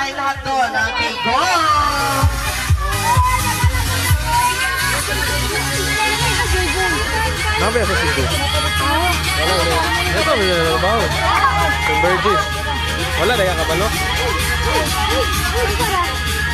tayo lahat doon. Okay, go! Nabi sa Cebu. Ito, may nalabaw. St. Burgess. Wala, daya kabalo.